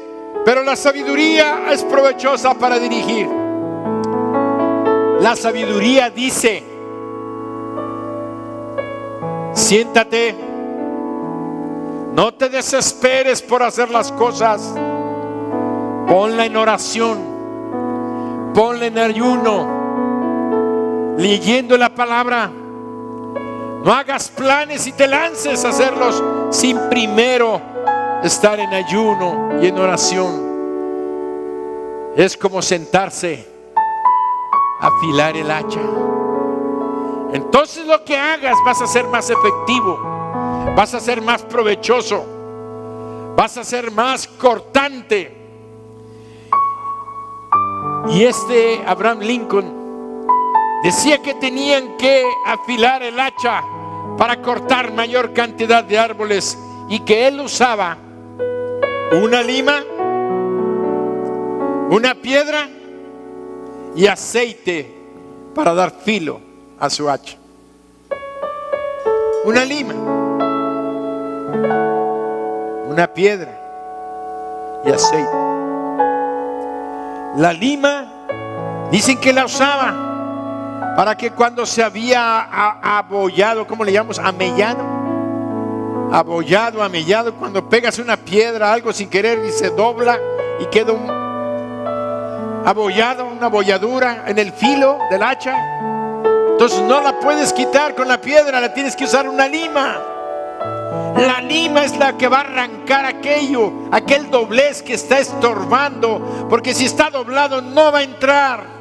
[SPEAKER 1] pero la sabiduría es provechosa para dirigir. La sabiduría dice, siéntate, no te desesperes por hacer las cosas, ponla en oración, ponla en ayuno, leyendo la palabra. No hagas planes y te lances a hacerlos sin primero estar en ayuno y en oración. Es como sentarse a afilar el hacha. Entonces lo que hagas vas a ser más efectivo, vas a ser más provechoso, vas a ser más cortante. Y Abraham Lincoln decía que tenían que afilar el hacha para cortar mayor cantidad de árboles, y que él usaba una lima, una piedra y aceite para dar filo a su hacha. Una lima, una piedra y aceite. La lima dicen que la usaba para que cuando se había abollado, ¿cómo le llamamos? Amellado, cuando pegas una piedra, algo sin querer, y se dobla y queda un abollado, una abolladura en el filo del hacha. Entonces no la puedes quitar con la piedra, la tienes que usar una lima. La lima es la que va a arrancar aquel doblez que está estorbando, porque si está doblado no va a entrar.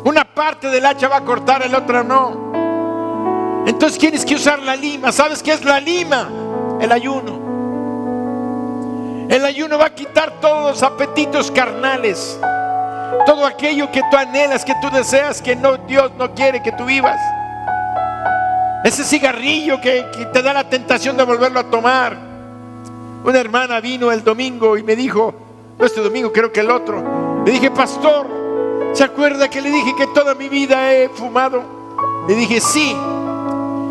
[SPEAKER 1] Una parte del hacha va a cortar, la otra no. Entonces tienes que usar la lima. ¿Sabes qué es la lima? El ayuno. El ayuno va a quitar todos los apetitos carnales, todo aquello que tú anhelas, que tú deseas, que Dios no quiere que tú vivas. Ese cigarrillo que te da la tentación de volverlo a tomar. Una hermana vino el domingo y me dijo, no este domingo, creo que el otro, le dije, pastor, ¿se acuerda que le dije que toda mi vida he fumado? Le dije, sí.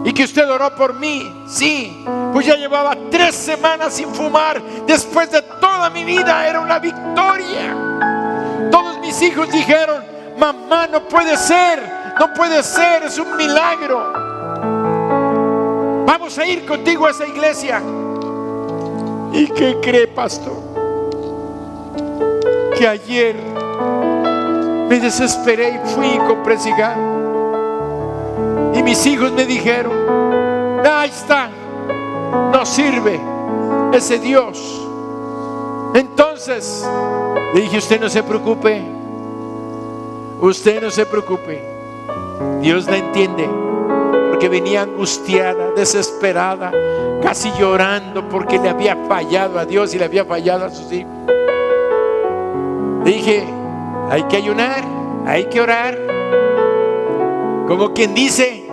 [SPEAKER 1] Y que usted oró por mí. Sí, pues ya llevaba 3 semanas sin fumar. Después de toda mi vida era una victoria. Todos mis hijos dijeron: mamá, no puede ser, no puede ser, es un milagro. Vamos a ir contigo a esa iglesia. ¿Y qué cree, pastor? Que ayer me desesperé y fui y compré cigarro. Y mis hijos me dijeron: ahí está, no sirve ese Dios. Entonces le dije: usted no se preocupe, usted no se preocupe, Dios la entiende. Porque venía angustiada, desesperada, casi llorando porque le había fallado a Dios y le había fallado a sus hijos. Le dije: hay que ayunar, hay que orar. Como quien dice,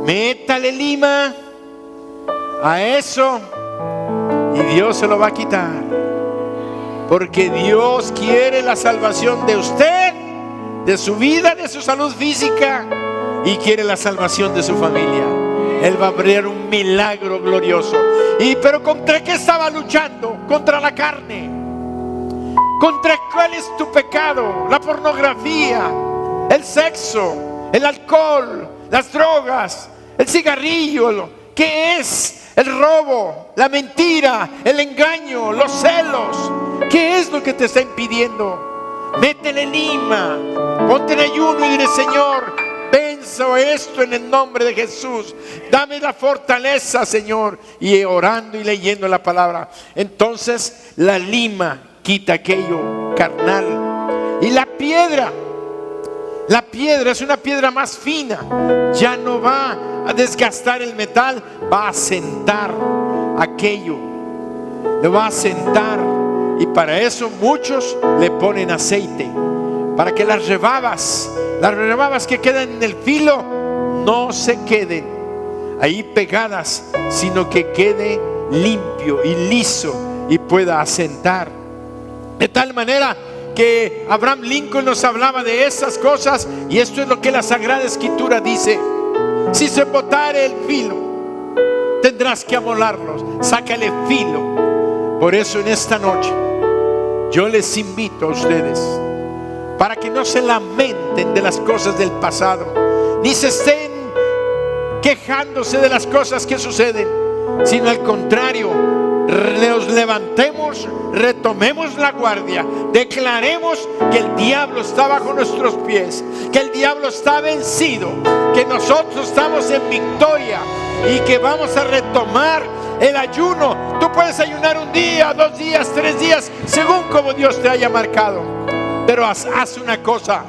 [SPEAKER 1] métale lima a eso y Dios se lo va a quitar. Porque Dios quiere la salvación de usted, de su vida, de su salud física, y quiere la salvación de su familia. Él va a abrir un milagro glorioso. Pero ¿contra qué estaba luchando? Contra la carne. ¿Contra cuál es tu pecado? La pornografía, el sexo, el alcohol, las drogas, el cigarrillo. ¿Qué es? El robo, la mentira, el engaño, los celos. ¿Qué es lo que te está impidiendo? Métele lima, ponte en ayuno y dile: Señor, venzo esto en el nombre de Jesús. Dame la fortaleza, Señor. Y orando y leyendo la palabra. Entonces la lima quita aquello carnal. Y la piedra es una piedra más fina. Ya no va a desgastar el metal, va a sentar aquello, lo va a sentar. Y para eso muchos le ponen aceite, para que las rebabas que quedan en el filo no se queden ahí pegadas, sino que quede limpio y liso y pueda asentar. De tal manera que Abraham Lincoln nos hablaba de esas cosas, y esto es lo que la Sagrada Escritura dice: si se botare el filo, tendrás que amolarlos, sácale filo. Por eso en esta noche yo les invito a ustedes, para que no se lamenten de las cosas del pasado, ni se estén quejándose de las cosas que suceden, sino al contrario, nos levantemos, retomemos la guardia, declaremos que el diablo está bajo nuestros pies, que el diablo está vencido, que nosotros estamos en victoria y que vamos a retomar el ayuno. Tú puedes ayunar 1 día, 2 días, 3 días, según como Dios te haya marcado. Pero haz una cosa: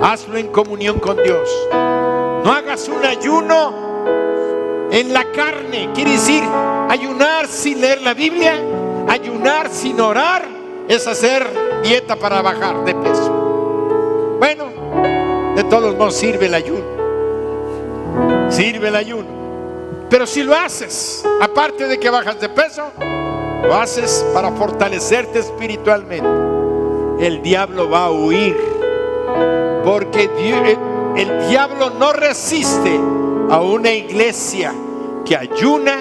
[SPEAKER 1] hazlo en comunión con Dios. No hagas un ayuno en la carne. Quiere decir, ayunar sin leer la Biblia, ayunar sin orar, es hacer dieta para bajar de peso. Bueno, de todos modos sirve el ayuno. Sirve el ayuno. Pero si lo haces, aparte de que bajas de peso, lo haces para fortalecerte espiritualmente, el diablo va a huir. Porque el diablo no resiste a una iglesia que ayuna,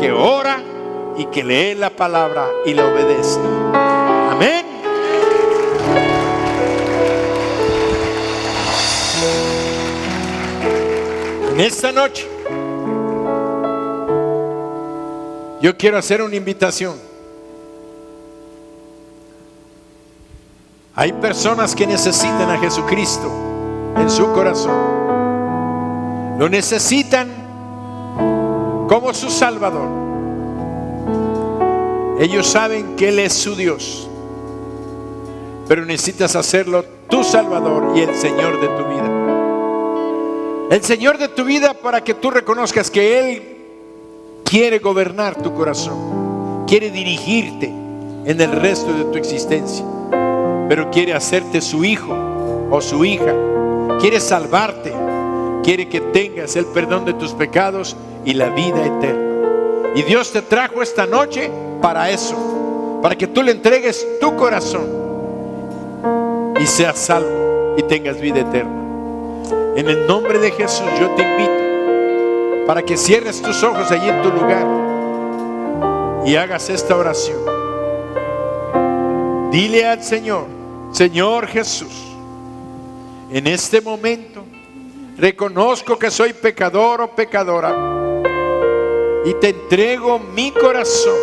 [SPEAKER 1] que ora y que lee la palabra y la obedece. Amén. En esta noche yo quiero hacer una invitación. Hay personas que necesitan a Jesucristo en su corazón. Lo necesitan como su Salvador. Ellos saben que Él es su Dios, pero necesitas hacerlo tu Salvador y el Señor de tu vida. El Señor de tu vida, para que tú reconozcas que Él quiere gobernar tu corazón, quiere dirigirte en el resto de tu existencia, pero quiere hacerte su hijo o su hija. Quiere salvarte, quiere que tengas el perdón de tus pecados y la vida eterna. Y Dios te trajo esta noche para eso, para que tú le entregues tu corazón y seas salvo y tengas vida eterna. En el nombre de Jesús yo te invito para que cierres tus ojos allí en tu lugar y hagas esta oración. Dile al Señor: Señor Jesús, en este momento reconozco que soy pecador o pecadora y te entrego mi corazón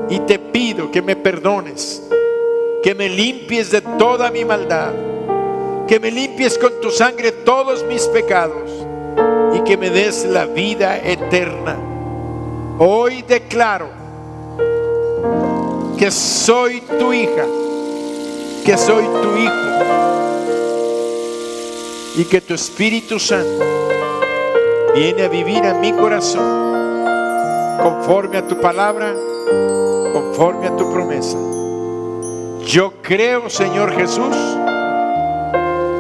[SPEAKER 1] y te pido que me perdones, que me limpies de toda mi maldad, que me limpies con tu sangre todos mis pecados y que me des la vida eterna. Hoy declaro que soy tu hija, que soy tu hijo, y que tu Espíritu Santo viene a vivir a mi corazón conforme a tu palabra, conforme a tu promesa. Yo creo, Señor Jesús,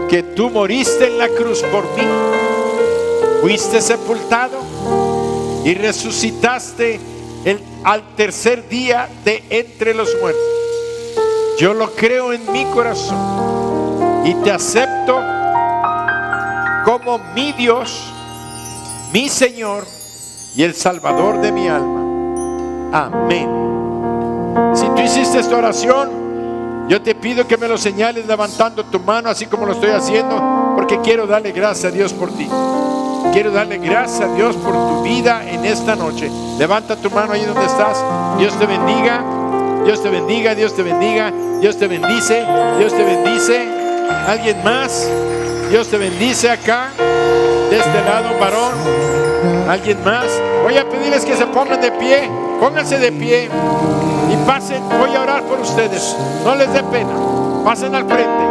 [SPEAKER 1] que tú moriste en la cruz por mí, fuiste sepultado y resucitaste al tercer día de entre los muertos. Yo lo creo en mi corazón y te acepto como mi Dios, mi Señor y el Salvador de mi alma. Amén. Si tú hiciste esta oración, yo te pido que me lo señales levantando tu mano, así como lo estoy haciendo, porque quiero darle gracias a Dios por ti. Quiero darle gracias a Dios por tu vida en esta noche. Levanta tu mano ahí donde estás. Dios te bendiga, Dios te bendiga, Dios te bendiga, Dios te bendice, Dios te bendice. ¿Alguien más? Dios te bendice acá, de este lado, varón. ¿Alguien más? Voy a pedirles que se pongan de pie. Pónganse de pie y pasen. Voy a orar por ustedes. No les dé pena. Pasen al frente.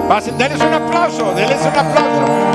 [SPEAKER 1] Pasen. Denles un aplauso. Denles un aplauso.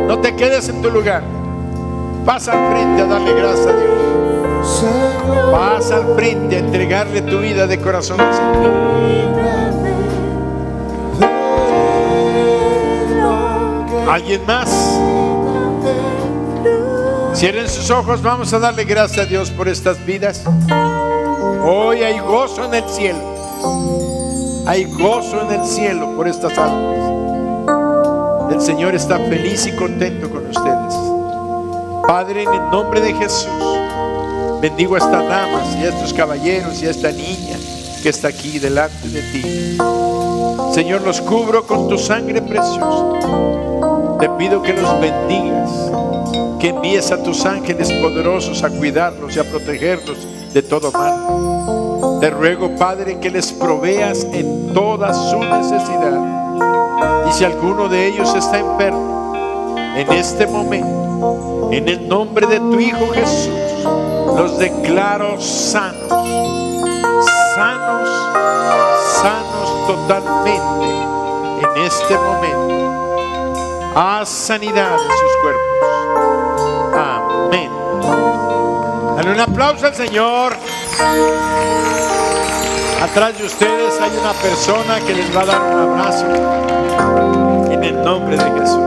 [SPEAKER 1] No te quedes en tu lugar. Pasa al frente a darle gracias a Dios. Pasa al frente a entregarle tu vida de corazón al Señor. ¿Alguien más? Cierren sus ojos. Vamos a darle gracias a Dios por estas vidas. Hoy hay gozo en el cielo. Hay gozo en el cielo por estas almas. El Señor está feliz y contento con ustedes. Padre, en el nombre de Jesús, bendigo a estas damas y a estos caballeros y a esta niña que está aquí delante de ti. Señor, los cubro con tu sangre preciosa. Te pido que los bendigas, que envíes a tus ángeles poderosos a cuidarlos y a protegerlos de todo mal. Te ruego, Padre, que les proveas en toda su necesidad. Y si alguno de ellos está enfermo, en este momento, en el nombre de tu Hijo Jesús, los declaro sanos, sanos, sanos totalmente en este momento. Haz sanidad en sus cuerpos. Amén. Dale un aplauso al Señor. Atrás de ustedes hay una persona que les va a dar un abrazo en el nombre de Jesús.